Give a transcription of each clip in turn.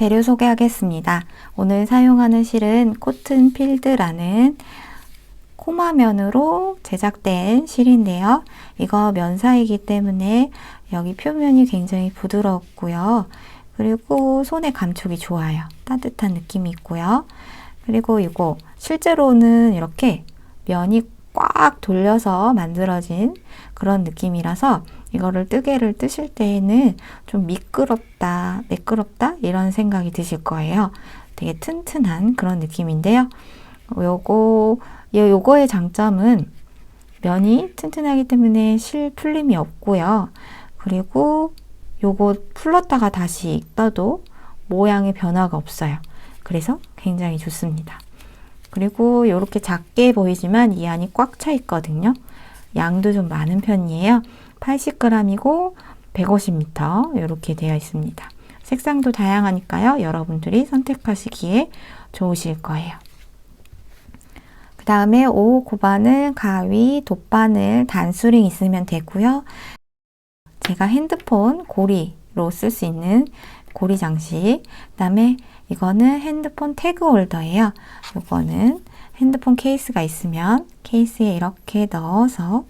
재료 소개하겠습니다. 오늘 사용하는 실은 코튼 필드라는 코마면으로 제작된 실인데요. 이거 면사이기 때문에 여기 표면이 굉장히 부드럽고요. 그리고 손의 감촉이 좋아요. 따뜻한 느낌이 있고요. 그리고 이거 실제로는 이렇게 면이 꽉 돌려서 만들어진 그런 느낌이라서 이거를 뜨개를 뜨실 때에는 좀 미끄럽다, 매끄럽다 이런 생각이 드실 거예요. 되게 튼튼한 그런 느낌인데요. 요거의 장점은 면이 튼튼하기 때문에 실 풀림이 없고요. 그리고 요거 풀렀다가 다시 떠도 모양의 변화가 없어요. 그래서 굉장히 좋습니다. 그리고 이렇게 작게 보이지만 이 안이 꽉 차 있거든요. 양도 좀 많은 편이에요. 80g이고 150m 이렇게 되어 있습니다. 색상도 다양하니까요. 여러분들이 선택하시기에 좋으실 거예요. 그 다음에 5호 고바늘, 가위, 돗바늘, 단수링 있으면 되고요. 제가 핸드폰 고리로 쓸 수 있는 고리 장식, 그 다음에 이거는 핸드폰 태그 홀더예요. 이거는 핸드폰 케이스가 있으면 케이스에 이렇게 넣어서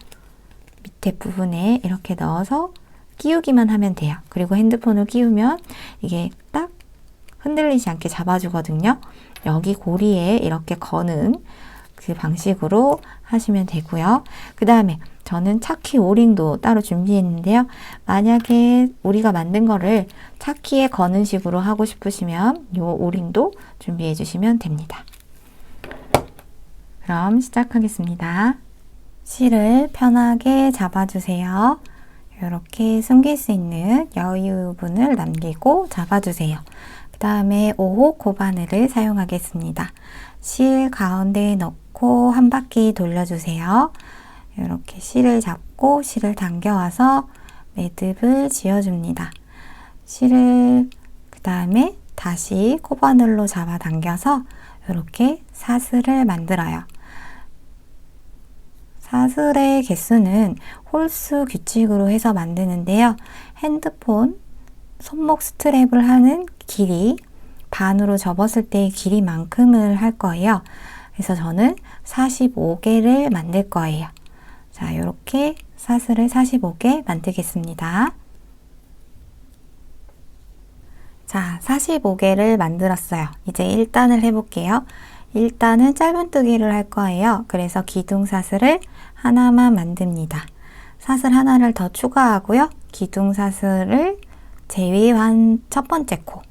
밑에 부분에 이렇게 넣어서 끼우기만 하면 돼요. 그리고 핸드폰을 끼우면 이게 딱 흔들리지 않게 잡아주거든요. 여기 고리에 이렇게 거는 그 방식으로 하시면 되고요. 그 다음에 저는 차키 오링도 따로 준비했는데요. 만약에 우리가 만든 거를 차키에 거는 식으로 하고 싶으시면 이 오링도 준비해 주시면 됩니다. 그럼 시작하겠습니다. 실을 편하게 잡아주세요. 이렇게 숨길 수 있는 여유분을 남기고 잡아주세요. 그 다음에 5호 고바늘을 사용하겠습니다. 실 가운데에 넣고 한 바퀴 돌려주세요. 이렇게 실을 잡고 실을 당겨와서 매듭을 지어줍니다. 실을 그 다음에 다시 코바늘로 잡아 당겨서 이렇게 사슬을 만들어요. 사슬의 개수는 홀수 규칙으로 해서 만드는데요. 핸드폰 손목 스트랩을 하는 길이 반으로 접었을 때의 길이만큼을 할 거예요. 그래서 저는 45개를 만들 거예요. 자, 이렇게 사슬을 45개 만들겠습니다. 자, 45개를 만들었어요. 이제 1단을 해볼게요. 1단은 짧은뜨기를 할 거예요. 그래서 기둥사슬을 하나만 만듭니다. 사슬 하나를 더 추가하고요. 기둥사슬을 제외한 첫 번째 코,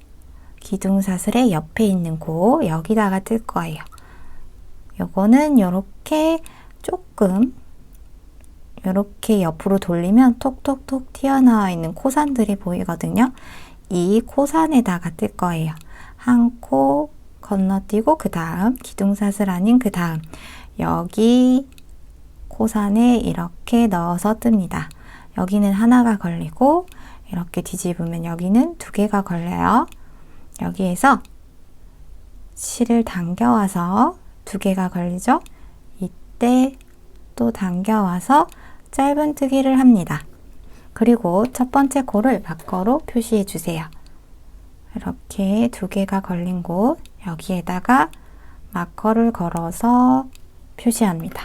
기둥사슬의 옆에 있는 코, 여기다가 뜰 거예요. 요거는 요렇게 조금 이렇게 옆으로 돌리면 톡톡톡 튀어나와 있는 코산들이 보이거든요. 이 코산에다가 뜰 거예요. 한 코 건너뛰고 그 다음 기둥사슬 아닌 그 다음 여기 코산에 이렇게 넣어서 뜹니다. 여기는 하나가 걸리고 이렇게 뒤집으면 여기는 2개가 걸려요. 여기에서 실을 당겨와서 2개가 걸리죠. 이때 또 당겨와서 짧은뜨기를 합니다. 그리고 첫 번째 코를 마커로 표시해 주세요. 이렇게 2개가 걸린 곳 여기에다가 마커를 걸어서 표시합니다.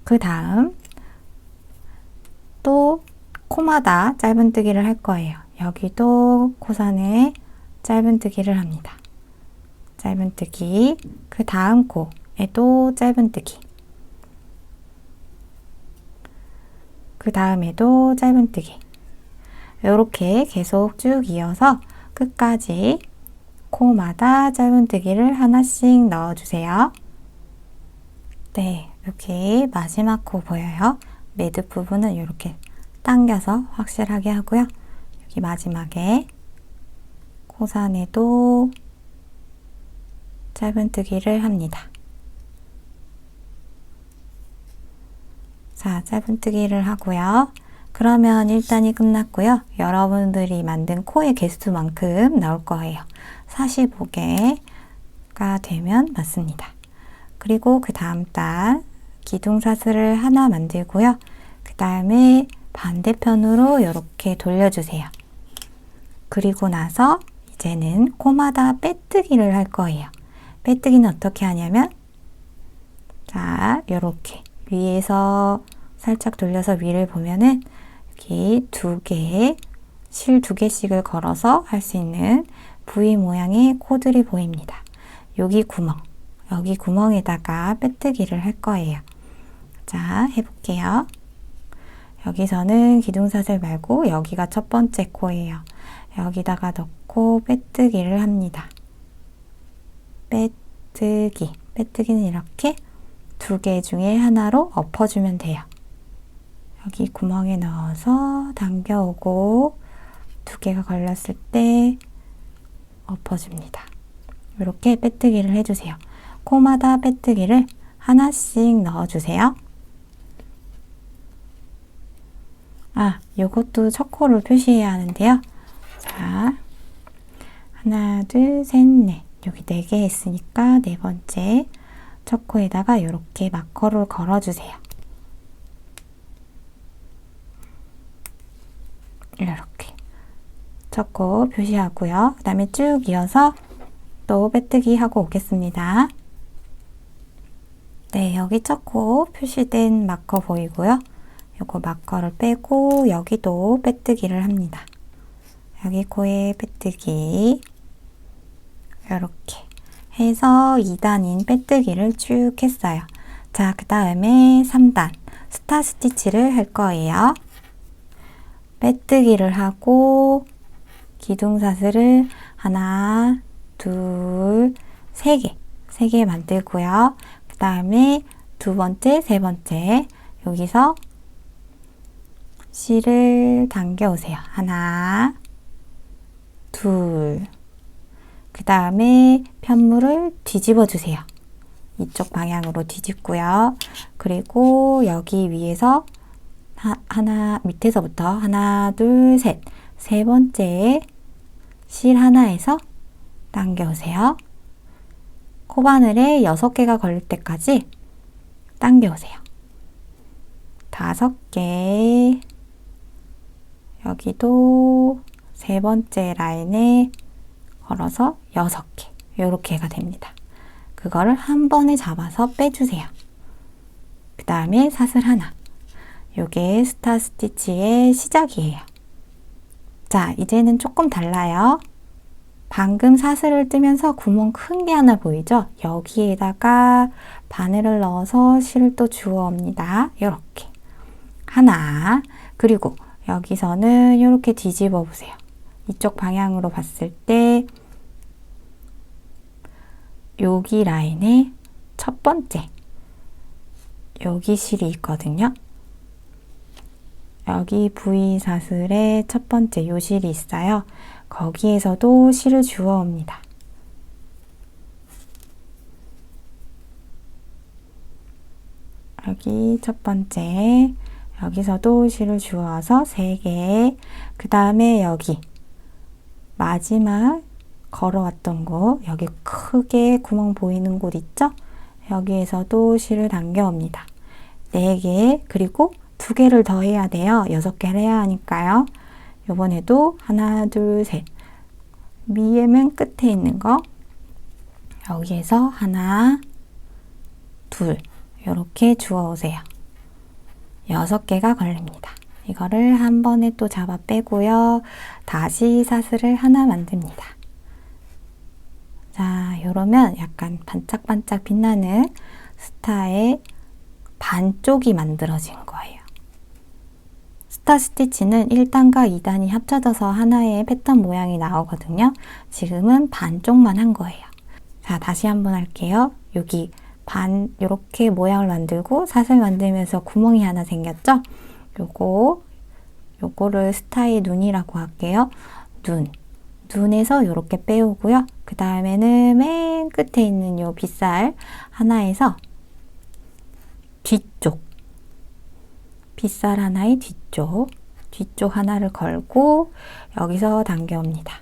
그 다음 또 코마다 짧은뜨기를 할 거예요. 여기도 코산에 짧은뜨기를 합니다. 짧은뜨기, 그 다음 코에도 짧은뜨기, 그 다음에도 짧은뜨기. 이렇게 계속 쭉 이어서 끝까지 코마다 짧은뜨기를 하나씩 넣어주세요. 네, 이렇게 마지막 코 보여요. 매듭 부분은 이렇게 당겨서 확실하게 하고요. 여기 마지막에 코산에도 짧은뜨기를 합니다. 자, 짧은뜨기를 하고요. 그러면 1단이 끝났고요. 여러분들이 만든 코의 개수만큼 나올 거예요. 45개가 되면 맞습니다. 그리고 그 다음 단 기둥사슬을 하나 만들고요. 그 다음에 반대편으로 이렇게 돌려주세요. 그리고 나서 이제는 코마다 빼뜨기를 할 거예요. 빼뜨기는 어떻게 하냐면, 자, 요렇게 위에서 살짝 돌려서 위를 보면은 여기 실 2개씩을 걸어서 할 수 있는 V 모양의 코들이 보입니다. 여기 구멍에다가 빼뜨기를 할 거예요. 자, 해볼게요. 여기서는 기둥사슬 말고 여기가 첫 번째 코예요. 여기다가 넣고 빼뜨기를 합니다. 빼뜨기는 이렇게 2개 중에 하나로 엎어주면 돼요. 여기 구멍에 넣어서 당겨오고 2개가 걸렸을 때 엎어줍니다. 이렇게 빼뜨기를 해주세요. 코마다 빼뜨기를 하나씩 넣어주세요. 요것도 첫 코를 표시해야 하는데요. 자, 하나, 둘, 셋, 넷. 여기 4개 했으니까 4번째 첫 코에다가 이렇게 마커를 걸어주세요. 이렇게 첫 코 표시하고요. 그 다음에 쭉 이어서 또 빼뜨기 하고 오겠습니다. 네, 여기 첫 코 표시된 마커 보이고요. 요거 마커를 빼고 여기도 빼뜨기를 합니다. 여기 코에 빼뜨기 이렇게 해서 2단인 빼뜨기를 쭉 했어요. 자, 그 다음에 3단 스타 스티치를 할 거예요. 빼뜨기를 하고 기둥사슬을 하나, 둘, 3개 만들고요. 그 다음에 2번째, 3번째 여기서 실을 당겨 오세요. 하나, 둘. 그 다음에 편물을 뒤집어 주세요. 이쪽 방향으로 뒤집고요. 그리고 여기 위에서 밑에서부터 하나, 둘, 셋. 3번째 실 하나에서 당겨 오세요. 코바늘에 6개가 걸릴 때까지 당겨 오세요. 5개. 여기도 3번째 라인에 걸어서 6개. 이렇게가 됩니다. 그거를 한 번에 잡아서 빼주세요. 그 다음에 사슬 하나. 요게 스타 스티치의 시작이에요. 자, 이제는 조금 달라요. 방금 사슬을 뜨면서 구멍 큰 게 하나 보이죠? 여기에다가 바늘을 넣어서 실을 또 주워 옵니다. 이렇게 하나. 그리고 여기서는 이렇게 뒤집어 보세요. 이쪽 방향으로 봤을 때 여기 라인에 첫 번째 여기 실이 있거든요. 여기 V 사슬에 첫 번째 요 실이 있어요. 거기에서도 실을 주워 옵니다. 여기 첫 번째 여기서도 실을 주워서 3개. 그 다음에 여기 마지막 걸어왔던 곳 여기 크게 구멍 보이는 곳 있죠? 여기에서도 실을 당겨 옵니다. 4개. 그리고 2개를 더 해야 돼요. 6개를 해야 하니까요. 요번에도 하나, 둘, 셋. 위에 맨 끝에 있는 거 여기에서 하나, 둘 이렇게 주워 오세요. 6개가 걸립니다. 이거를 한 번에 또 잡아 빼고요. 다시 사슬을 하나 만듭니다. 자, 이러면 약간 반짝반짝 빛나는 스타의 반쪽이 만들어진 거예요. 스타 스티치는 1단과 2단이 합쳐져서 하나의 패턴 모양이 나오거든요. 지금은 반쪽만 한 거예요. 자, 다시 한번 할게요. 여기 요렇게 모양을 만들고 사슬 만들면서 구멍이 하나 생겼죠? 요거를 스타의 눈이라고 할게요. 눈에서 요렇게 빼오고요. 그 다음에는 맨 끝에 있는 요 빗살 하나에서 빗살 하나의 뒤쪽 하나를 걸고 여기서 당겨옵니다.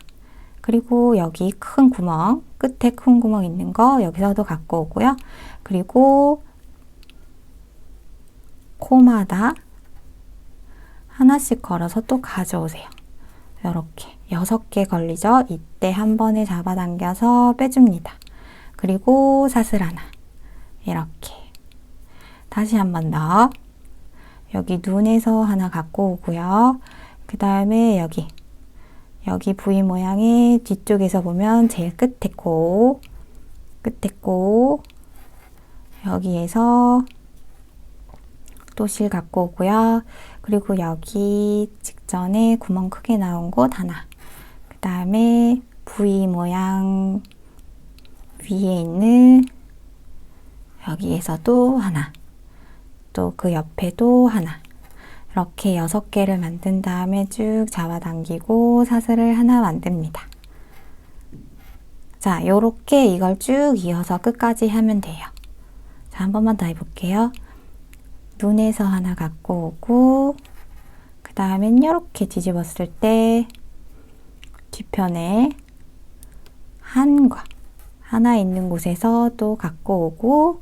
그리고 여기 큰 구멍, 끝에 큰 구멍 있는 거 여기서도 갖고 오고요. 그리고 코마다 하나씩 걸어서 또 가져오세요. 이렇게 6개 걸리죠? 이때 때 한 번에 잡아당겨서 빼줍니다. 그리고 사슬 하나. 이렇게. 다시 한 번 더. 여기 눈에서 하나 갖고 오고요. 그 다음에 여기 V 모양의 뒤쪽에서 보면 제일 끝에 코, 여기에서 또 실 갖고 오고요. 그리고 여기 직전에 구멍 크게 나온 곳 하나. 그 다음에 V 모양 위에 있는 여기에서도 하나. 또 그 옆에도 하나. 이렇게 6개를 만든 다음에 쭉 잡아당기고 사슬을 하나 만듭니다. 자, 요렇게 이걸 쭉 이어서 끝까지 하면 돼요. 자, 한 번만 더 해볼게요. 눈에서 하나 갖고 오고, 그 다음엔 이렇게 뒤집었을 때 뒤편에 한과 하나 있는 곳에서 또 갖고 오고,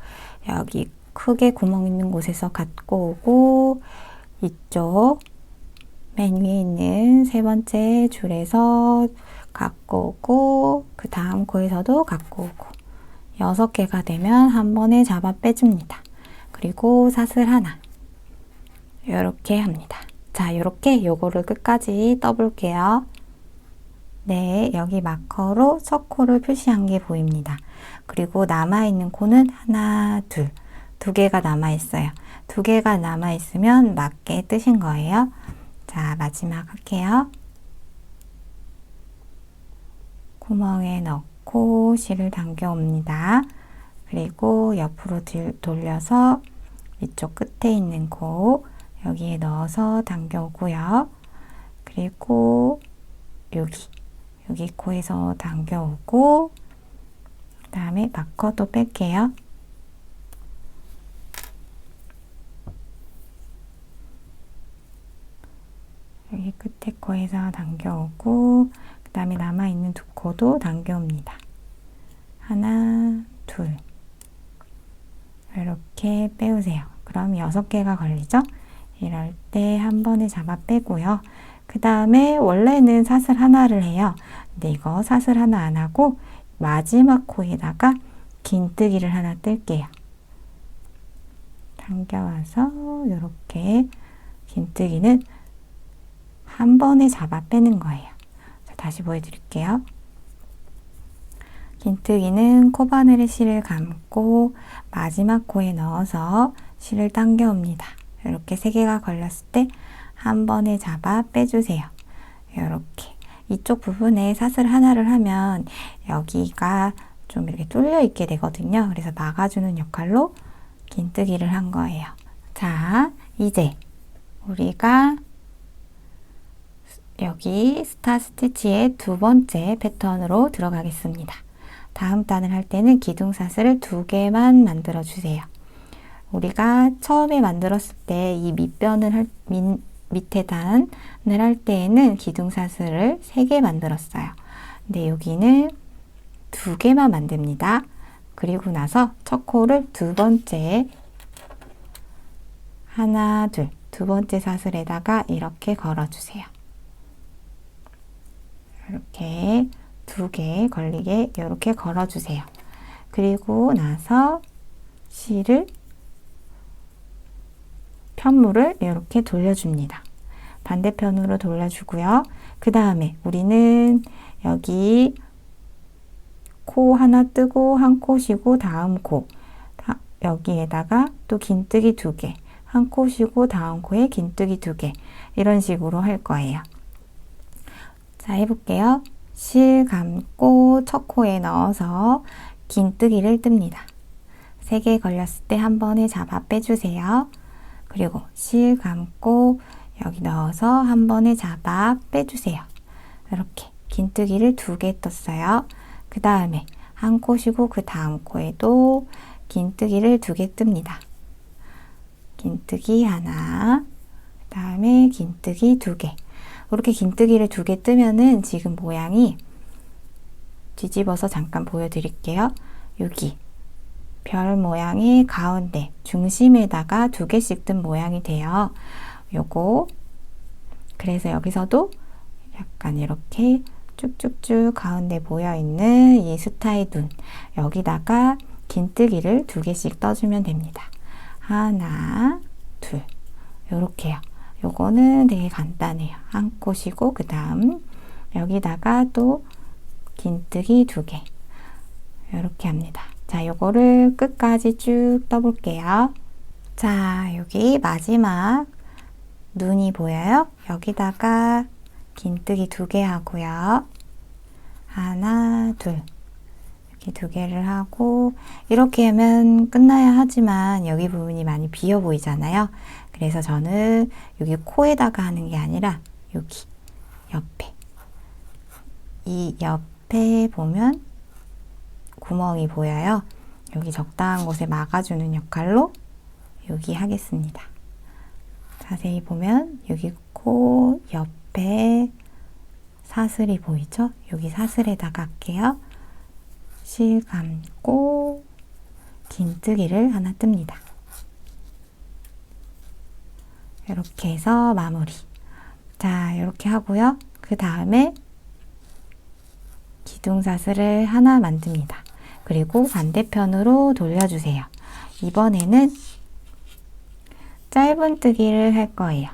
여기 크게 구멍 있는 곳에서 갖고 오고, 이쪽 맨 위에 있는 세 번째 줄에서 갖고 오고, 그 다음 코에서도 갖고 오고, 6개가 되면 한 번에 잡아 빼줍니다. 그리고 사슬 하나. 이렇게 합니다. 자, 이렇게 요거를 끝까지 떠볼게요. 네, 여기 마커로 첫 코를 표시한 게 보입니다. 그리고 남아있는 코는 하나, 둘, 2개가 남아있어요. 2개가 남아있으면 맞게 뜨신 거예요. 자, 마지막 할게요. 구멍에 넣고 실을 당겨 옵니다. 그리고 옆으로 돌려서 이쪽 끝에 있는 코 여기에 넣어서 당겨 오고요. 그리고 여기 코에서 당겨 오고, 그 다음에 마커도 뺄게요. 여기 끝에 코에서 당겨오고, 그 다음에 남아있는 2코도 당겨옵니다. 하나, 둘. 이렇게 빼오세요. 그럼 6개가 걸리죠? 이럴 때 한 번에 잡아 빼고요. 그 다음에 원래는 사슬 하나를 해요. 근데 이거 사슬 하나 안 하고 마지막 코에다가 긴뜨기를 하나 뜰게요. 당겨와서 이렇게 긴뜨기는 한 번에 잡아 빼는 거예요. 자, 다시 보여드릴게요. 긴뜨기는 코바늘에 실을 감고 마지막 코에 넣어서 실을 당겨 옵니다. 이렇게 3개가 걸렸을 때 한 번에 잡아 빼주세요. 이렇게 이쪽 부분에 사슬 하나를 하면 여기가 좀 이렇게 뚫려 있게 되거든요. 그래서 막아주는 역할로 긴뜨기를 한 거예요. 자, 이제 우리가 여기 스타 스티치의 2번째 패턴으로 들어가겠습니다. 다음 단을 할 때는 기둥사슬을 2개만 만들어 주세요. 우리가 처음에 만들었을 때 이 밑에 단을 할 때에는 기둥사슬을 3개 만들었어요. 근데 여기는 2개만 만듭니다. 그리고 나서 첫 코를 2번째 하나, 둘, 2번째 사슬에다가 이렇게 걸어주세요. 이렇게 2개 걸리게 이렇게 걸어주세요. 그리고 나서 실을 편물을 이렇게 돌려줍니다. 반대편으로 돌려주고요. 그 다음에 우리는 여기 코 하나 뜨고 한 코 쉬고 다음 코 여기에다가 또 긴뜨기 2개 한 코 쉬고 다음 코에 긴뜨기 2개 이런 식으로 할 거예요. 자, 해볼게요. 실 감고 첫 코에 넣어서 긴뜨기를 뜹니다. 3개 걸렸을 때 한 번에 잡아 빼주세요. 그리고 실 감고 여기 넣어서 한 번에 잡아 빼주세요. 이렇게 긴뜨기를 2개 떴어요. 그 다음에 한 코 쉬고 그 다음 코에도 긴뜨기를 2개 뜹니다. 긴뜨기 하나, 그 다음에 긴뜨기 2개. 이렇게 긴뜨기를 2개 뜨면은 지금 모양이 뒤집어서 잠깐 보여드릴게요. 여기 별 모양의 가운데 중심에다가 2개씩 뜬 모양이 돼요. 요거 그래서 여기서도 약간 이렇게 쭉쭉쭉 가운데 모여있는 이 스타의 눈, 여기다가 긴뜨기를 2개씩 떠주면 됩니다. 하나, 둘, 요렇게요. 요거는 되게 간단해요. 한 콧이고 그 다음 여기다가 또 긴뜨기 2개 요렇게 합니다. 자, 요거를 끝까지 쭉 떠볼게요. 자, 여기 마지막 눈이 보여요? 여기다가 긴뜨기 2개 하고요. 하나, 둘. 이렇게 2개를 하고, 이렇게 하면 끝나야 하지만 여기 부분이 많이 비어 보이잖아요. 그래서 저는 여기 코에다가 하는 게 아니라 여기 옆에, 이 옆에 보면 구멍이 보여요. 여기 적당한 곳에 막아주는 역할로 여기 하겠습니다. 자세히 보면 여기 코 옆에 사슬이 보이죠? 여기 사슬에다가 할게요. 실 감고 긴뜨기를 하나 뜹니다. 이렇게 해서 마무리. 자, 이렇게 하고요. 그 다음에 기둥사슬을 하나 만듭니다. 그리고 반대편으로 돌려주세요. 이번에는 짧은뜨기를 할 거예요.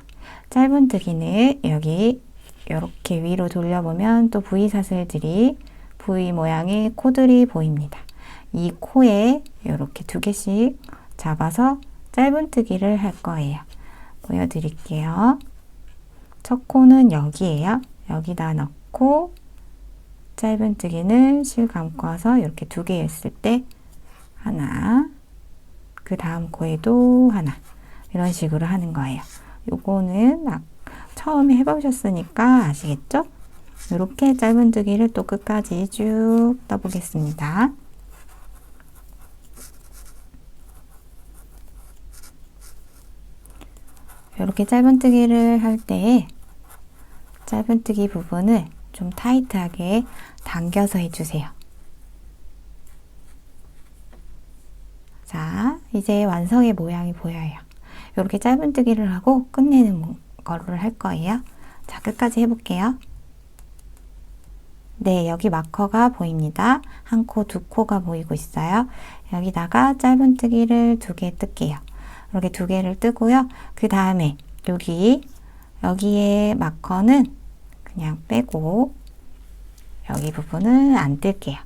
짧은뜨기는 여기 이렇게 위로 돌려보면 또 V사슬들이 V 모양의 코들이 보입니다. 이 코에 이렇게 2개씩 잡아서 짧은뜨기를 할 거예요. 보여드릴게요. 첫 코는 여기에요. 여기다 넣고 짧은뜨기는 실 감고 와서 이렇게 2개 했을 때 하나, 그 다음 코에도 하나, 이런 식으로 하는 거예요. 요거는 처음에 해보셨으니까 아시겠죠? 이렇게 짧은뜨기를 또 끝까지 쭉 떠보겠습니다. 이렇게 짧은뜨기를 할 때 짧은뜨기 부분을 좀 타이트하게 당겨서 해주세요. 자, 이제 완성의 모양이 보여요. 이렇게 짧은뜨기를 하고 끝내는 거를 할 거예요. 자, 끝까지 해볼게요. 네, 여기 마커가 보입니다. 한 코, 2코가 보이고 있어요. 여기다가 짧은뜨기를 2개 뜰게요. 이렇게 2개를 뜨고요. 그 다음에 여기에 마커는 그냥 빼고 여기 부분은 안 뜰게요.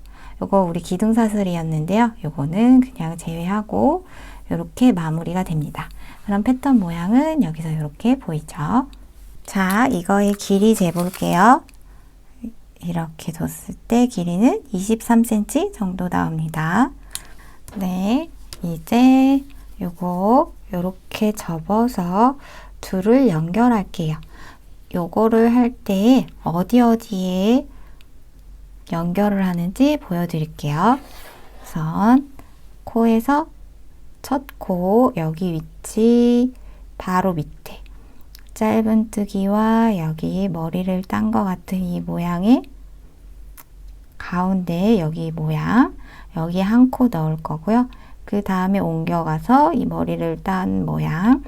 요거 우리 기둥사슬이었는데요. 요거는 그냥 제외하고 이렇게 마무리가 됩니다. 그럼 패턴 모양은 여기서 이렇게 보이죠? 자, 이거의 길이 재볼게요. 이렇게 뒀을 때 길이는 23cm 정도 나옵니다. 네, 이제 요거 요렇게 접어서 둘을 연결할게요. 요거를 할 때 어디에 연결을 하는지 보여드릴게요. 우선 코에서 첫 코 여기 위치 바로 밑에 짧은뜨기와 여기 머리를 딴 것 같은 이 모양의 가운데 여기 모양 여기 한 코 넣을 거고요. 그 다음에 옮겨가서 이 머리를 딴 모양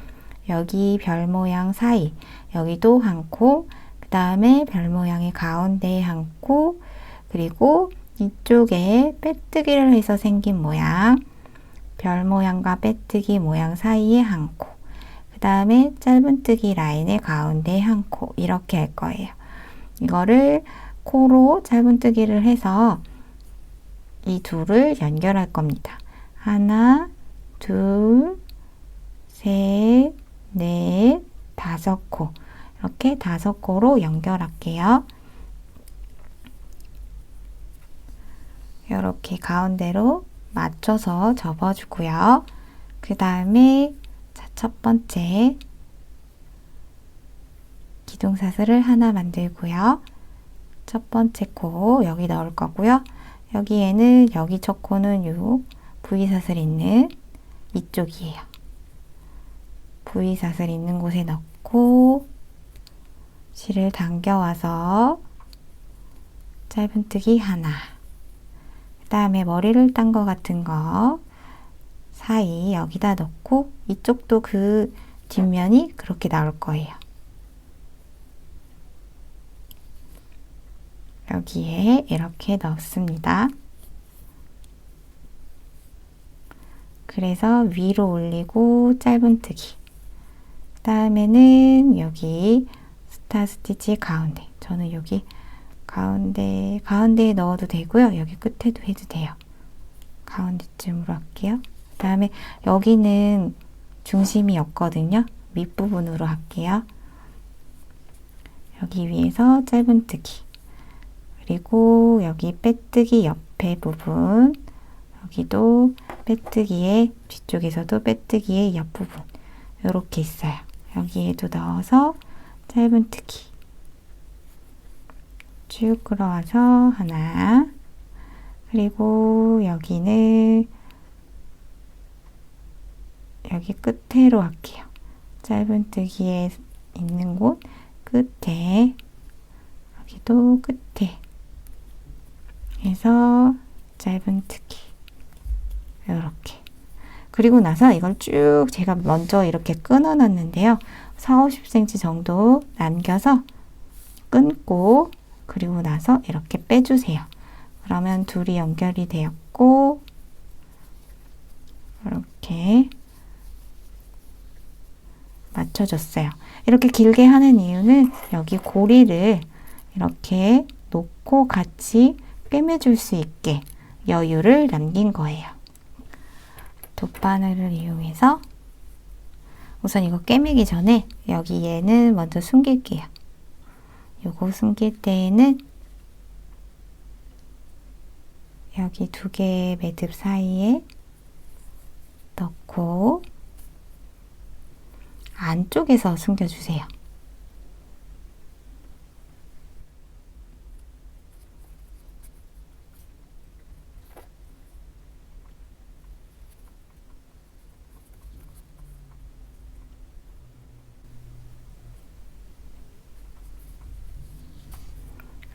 여기 별 모양 사이 여기도 한 코, 그 다음에 별 모양의 가운데에 한 코, 그리고 이쪽에 빼뜨기를 해서 생긴 모양 별 모양과 빼뜨기 모양 사이에 한 코, 그 다음에 짧은뜨기 라인의 가운데 한 코, 이렇게 할 거예요. 이거를 코로 짧은뜨기를 해서 이 둘을 연결할 겁니다. 하나, 둘, 셋, 넷, 5코. 이렇게 5코로 연결할게요. 이렇게 가운데로 맞춰서 접어주고요. 그 다음에 첫 번째 기둥사슬을 하나 만들고요. 첫 번째 코 여기 넣을 거고요. 여기에는 여기 첫 코는 요 V사슬 있는 이쪽이에요. V사슬 있는 곳에 넣고 실을 당겨와서 짧은뜨기 하나, 그 다음에 머리를 딴 것 같은 거 사이 여기다 넣고 이쪽도 그 뒷면이 그렇게 나올 거예요. 여기에 이렇게 넣습니다. 그래서 위로 올리고 짧은뜨기. 그 다음에는 여기 스타 스티치 가운데. 저는 여기 가운데에 넣어도 되고요. 여기 끝에도 해도 돼요. 가운데쯤으로 할게요. 그 다음에 여기는 중심이 없거든요. 밑부분으로 할게요. 여기 위에서 짧은뜨기. 그리고 여기 빼뜨기 옆에 부분. 여기도 빼뜨기의 뒤쪽에서도 빼뜨기의 옆부분. 이렇게 있어요. 여기에도 넣어서 짧은뜨기. 쭉 끌어와서 하나. 그리고 여기는 여기 끝으로 할게요. 짧은뜨기에 있는 곳 끝에, 여기도 끝에 해서 짧은뜨기. 이렇게. 그리고 나서 이걸 쭉 제가 먼저 이렇게 끊어 놨는데요. 40-50cm 정도 남겨서 끊고, 그리고 나서 이렇게 빼주세요. 그러면 둘이 연결이 되었고, 이렇게 맞춰줬어요. 이렇게 길게 하는 이유는 여기 고리를 이렇게 놓고 같이 꿰매줄 수 있게 여유를 남긴 거예요. 돗바늘을 이용해서 우선 이거 꿰매기 전에 여기 얘는 먼저 숨길게요. 요거 숨길 때에는 여기 두 개의 매듭 사이에 넣고 안쪽에서 숨겨주세요.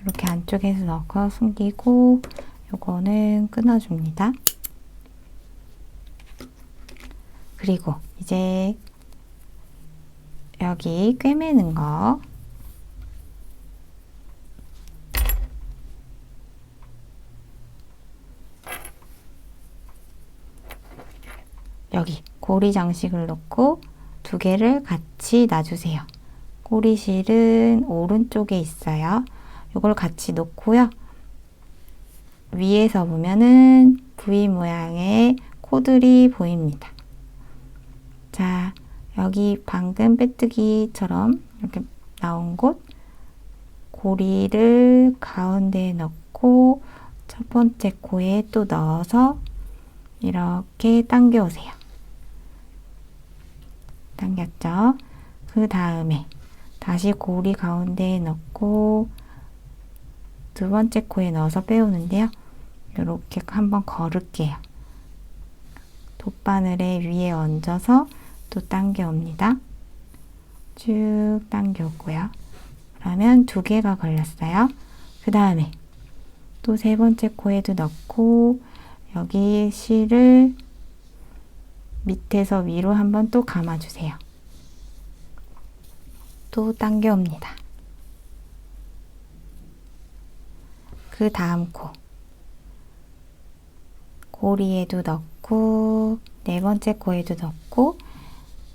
이렇게 안쪽에서 넣고 숨기고 요거는 끊어줍니다. 그리고 이제 여기 꿰매는 거 여기 고리 장식을 놓고 두 개를 같이 놔주세요. 꼬리실은 오른쪽에 있어요. 이걸 같이 놓고요. 위에서 보면은 V 모양의 코들이 보입니다. 자, 여기 방금 빼뜨기처럼 이렇게 나온 곳 고리를 가운데에 넣고 첫 번째 코에 또 넣어서 이렇게 당겨 오세요. 당겼죠? 그 다음에 다시 고리 가운데에 넣고 두 번째 코에 넣어서 빼오는데요. 이렇게 한번 걸을게요. 돗바늘에 위에 얹어서 또 당겨 옵니다. 쭉 당겨 오고요. 그러면 두 개가 걸렸어요. 그 다음에 또 세 번째 코에도 넣고 여기 실을 밑에서 위로 한번 또 감아주세요. 또 당겨 옵니다. 그 다음 코 고리에도 넣고 네 번째 코에도 넣고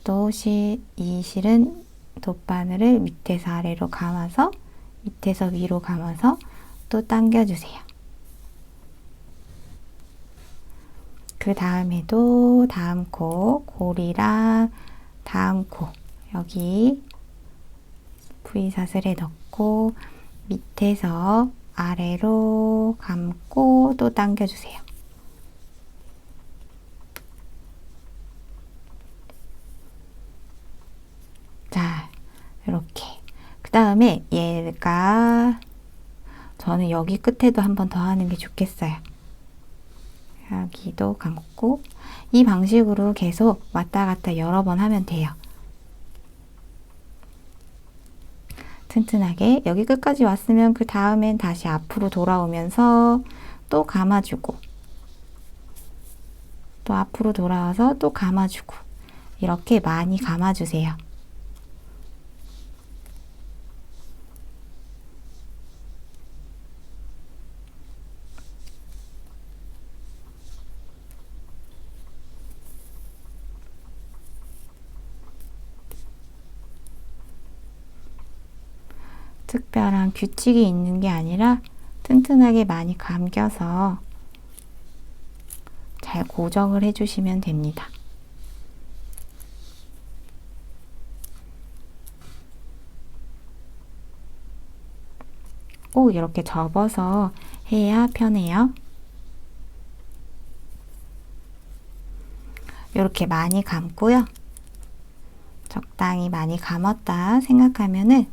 또 이 실은 돗바늘을 밑에서 아래로 감아서 밑에서 위로 감아서 또 당겨주세요. 그 다음에도 다음 코 고리랑 다음 코 여기 V사슬에 넣고 밑에서 아래로 감고 또 당겨주세요. 자, 이렇게. 그 다음에 얘가 저는 여기 끝에도 한 번 더 하는 게 좋겠어요. 여기도 감고 이 방식으로 계속 왔다 갔다 여러 번 하면 돼요. 튼튼하게 여기 끝까지 왔으면 그 다음엔 다시 앞으로 돌아오면서 또 감아주고 또 앞으로 돌아와서 또 감아주고 이렇게 많이 감아주세요. 특별한 규칙이 있는 게 아니라 튼튼하게 많이 감겨서 잘 고정을 해주시면 됩니다. 꼭 이렇게 접어서 해야 편해요. 이렇게 많이 감고요. 적당히 많이 감았다 생각하면은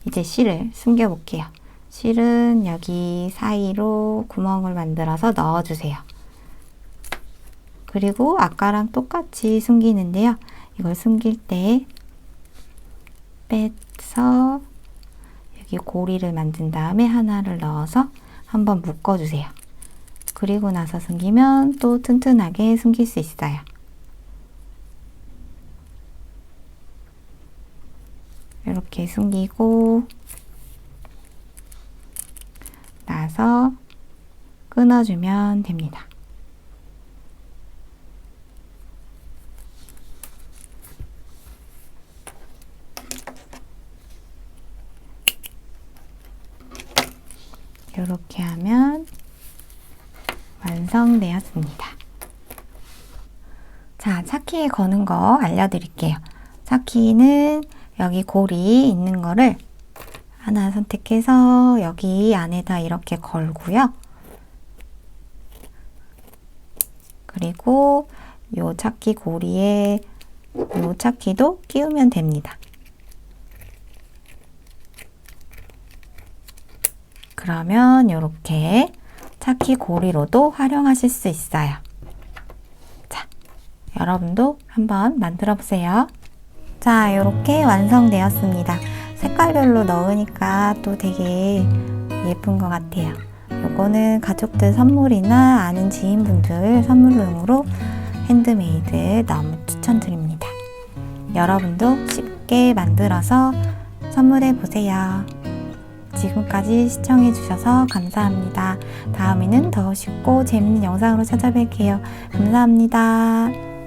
이제 실을 숨겨 볼게요. 실은 여기 사이로 구멍을 만들어서 넣어주세요. 그리고 아까랑 똑같이 숨기는데요. 이걸 숨길 때 빼서 여기 고리를 만든 다음에 하나를 넣어서 한번 묶어주세요. 그리고 나서 숨기면 또 튼튼하게 숨길 수 있어요. 이렇게 숨기고 나서 끊어주면 됩니다. 이렇게 하면 완성되었습니다. 자, 차키에 거는 거 알려드릴게요. 차키는 여기 고리 있는 거를 하나 선택해서 여기 안에다 이렇게 걸고요. 그리고 요 차키 고리에 요 차키도 끼우면 됩니다. 그러면 이렇게 차키 고리로도 활용하실 수 있어요. 자, 여러분도 한번 만들어 보세요. 자, 이렇게 완성되었습니다. 색깔별로 넣으니까 또 되게 예쁜 것 같아요. 요거는 가족들 선물이나 아는 지인분들 선물용으로 핸드메이드 너무 추천드립니다. 여러분도 쉽게 만들어서 선물해 보세요. 지금까지 시청해 주셔서 감사합니다. 다음에는 더 쉽고 재밌는 영상으로 찾아뵐게요. 감사합니다.